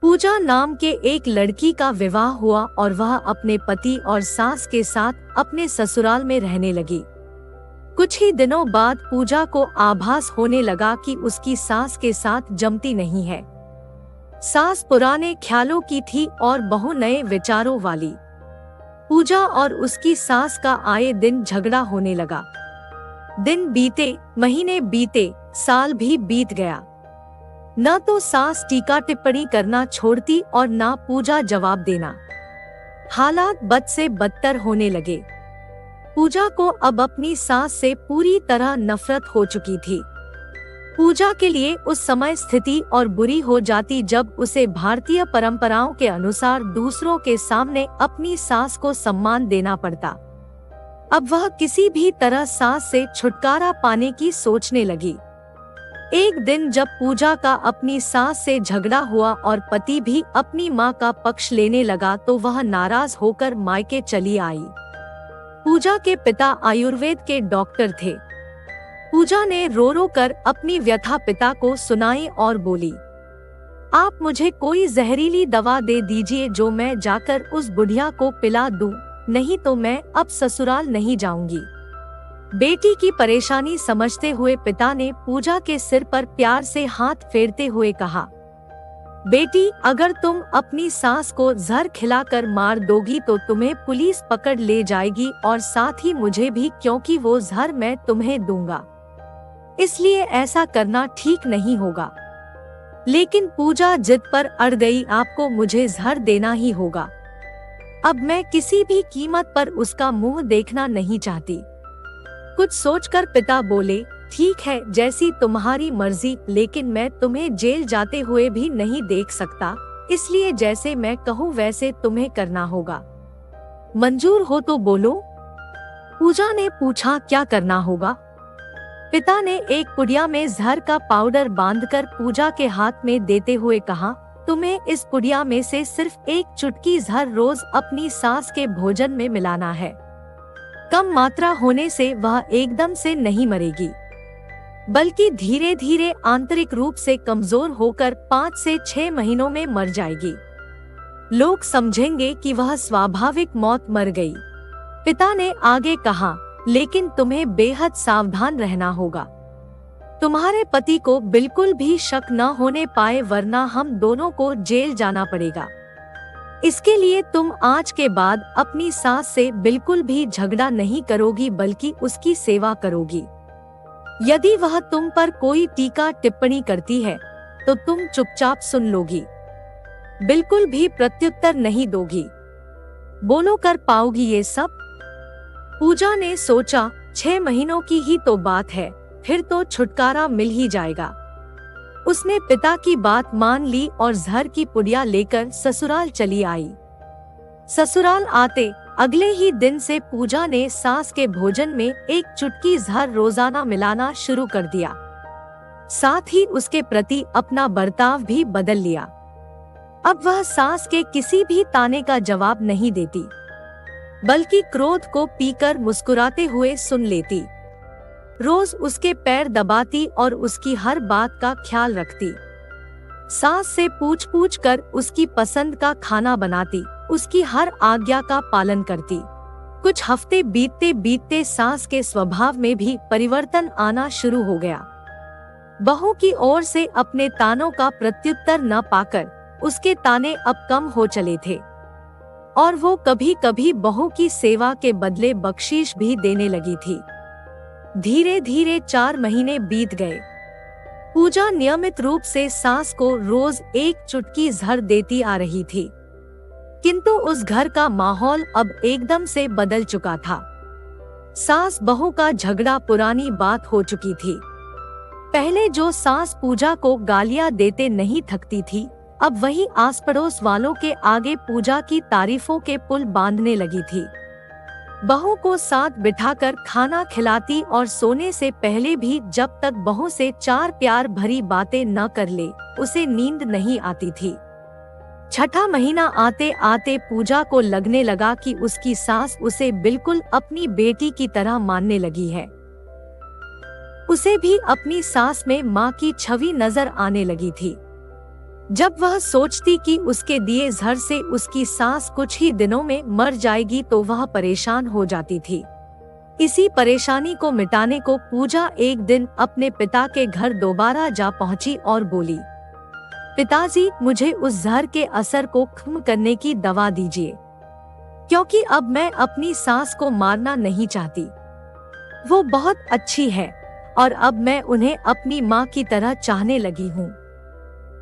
पूजा नाम के एक लड़की का विवाह हुआ और वह अपने पति और सास के साथ अपने ससुराल में रहने लगी। कुछ ही दिनों बाद पूजा को आभास होने लगा कि उसकी सास के साथ जमती नहीं है। सास पुराने ख्यालों की थी और बहू नए विचारों वाली। पूजा और उसकी सास का आए दिन झगड़ा होने लगा। दिन बीते, महीने बीते, साल भी बीत गया। न तो सास टीका टिप्पणी करना छोड़ती और न पूजा जवाब देना। हालात बद से बदतर होने लगे। पूजा को अब अपनी सास से पूरी तरह नफरत हो चुकी थी। पूजा के लिए उस समय स्थिति और बुरी हो जाती जब उसे भारतीय परंपराओं के अनुसार दूसरों के सामने अपनी सास को सम्मान देना पड़ता। अब वह किसी भी तरह सास से छुटकारा पाने की सोचने लगी। एक दिन जब पूजा का अपनी सास से झगड़ा हुआ और पति भी अपनी मां का पक्ष लेने लगा तो वह नाराज होकर मायके चली आई। पूजा के पिता आयुर्वेद के डॉक्टर थे। पूजा ने रो रो कर अपनी व्यथा पिता को सुनाई और बोली, आप मुझे कोई जहरीली दवा दे दीजिए जो मैं जाकर उस बुढ़िया को पिला दूं, नहीं तो मैं अब ससुराल नहीं जाऊंगी। बेटी की परेशानी समझते हुए पिता ने पूजा के सिर पर प्यार से हाथ फेरते हुए कहा, बेटी, अगर तुम अपनी सास को जहर खिलाकर मार दोगी तो तुम्हें पुलिस पकड़ ले जाएगी और साथ ही मुझे भी, क्योंकि वो जहर मैं तुम्हें दूंगा। इसलिए ऐसा करना ठीक नहीं होगा। लेकिन पूजा जिद पर अड़ गई, आपको मुझे जहर देना ही होगा। अब मैं किसी भी कीमत पर उसका मुंह देखना नहीं चाहती। कुछ सोचकर पिता बोले, ठीक है, जैसी तुम्हारी मर्जी, लेकिन मैं तुम्हें जेल जाते हुए भी नहीं देख सकता, इसलिए जैसे मैं कहूँ वैसे तुम्हें करना होगा। मंजूर हो तो बोलो। पूजा ने पूछा, क्या करना होगा? पिता ने एक पुड़िया में जहर का पाउडर बांधकर पूजा के हाथ में देते हुए कहा, तुम्हें इस पुड़िया में से सिर्फ एक चुटकी जहर रोज अपनी सास के भोजन में मिलाना है। कम मात्रा होने से वह एकदम से नहीं मरेगी, बल्कि धीरे धीरे आंतरिक रूप से कमजोर होकर 5 से 6 महीनों में मर जाएगी। लोग समझेंगे कि वह स्वाभाविक मौत मर गई। पिता ने आगे कहा, लेकिन तुम्हें बेहद सावधान रहना होगा। तुम्हारे पति को बिल्कुल भी शक न होने पाए, वरना हम दोनों को जेल जाना पड़ेगा। इसके लिए तुम आज के बाद अपनी सास से बिल्कुल भी झगड़ा नहीं करोगी, बल्कि उसकी सेवा करोगी। यदि वह तुम पर कोई टीका टिप्पणी करती है तो तुम चुपचाप सुन लोगी, बिल्कुल भी प्रत्युत्तर नहीं दोगी। बोलो, कर पाओगी ये सब? पूजा ने सोचा, 6 महीनों की ही तो बात है, फिर तो छुटकारा मिल ही जाएगा। उसने पिता की बात मान ली और जहर की पुड़िया लेकर ससुराल चली आई। ससुराल आते अगले ही दिन से पूजा ने सास के भोजन में एक चुटकी जहर रोजाना मिलाना शुरू कर दिया। साथ ही उसके प्रति अपना बर्ताव भी बदल लिया। अब वह सास के किसी भी ताने का जवाब नहीं देती, बल्कि क्रोध को पीकर मुस्कुराते हुए सुन लेती। रोज उसके पैर दबाती और उसकी हर बात का ख्याल रखती। सास से पूछ पूछ कर उसकी पसंद का खाना बनाती, उसकी हर आज्ञा का पालन करती। कुछ हफ्ते बीतते बीतते सास के स्वभाव में भी परिवर्तन आना शुरू हो गया। बहू की ओर से अपने तानों का प्रत्युत्तर न पाकर उसके ताने अब कम हो चले थे और वो कभी कभी बहू की सेवा के बदले बख्शीश भी देने लगी थी। धीरे धीरे 4 महीने बीत गए। पूजा नियमित रूप से सास को रोज एक चुटकी जहर देती आ रही थी, किंतु उस घर का माहौल अब एकदम से बदल चुका था। सास बहू का झगड़ा पुरानी बात हो चुकी थी। पहले जो सास पूजा को गालियां देते नहीं थकती थी, अब वही आस पड़ोस वालों के आगे पूजा की तारीफों के पुल बांधने लगी थी। बहू को साथ बिठाकर खाना खिलाती और सोने से पहले भी जब तक बहू से 4 प्यार भरी बातें न कर ले, उसे नींद नहीं आती थी। 6ठा महीना आते आते पूजा को लगने लगा कि उसकी सास उसे बिल्कुल अपनी बेटी की तरह मानने लगी है। उसे भी अपनी सास में माँ की छवि नजर आने लगी थी। जब वह सोचती कि उसके दिए जहर से उसकी सास कुछ ही दिनों में मर जाएगी तो वह परेशान हो जाती थी। इसी परेशानी को मिटाने को पूजा एक दिन अपने पिता के घर दोबारा जा पहुंची और बोली, पिताजी, मुझे उस जहर के असर को खत्म करने की दवा दीजिए, क्योंकि अब मैं अपनी सास को मारना नहीं चाहती। वो बहुत अच्छी है और अब मैं उन्हें अपनी माँ की तरह चाहने लगी हूँ।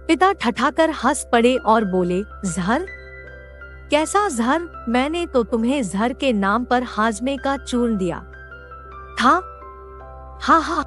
पिता ठठाकर हंस पड़े और बोले, जहर? कैसा जहर? मैंने तो तुम्हें जहर के नाम पर हाजमे का चूर्ण दिया था। हा हा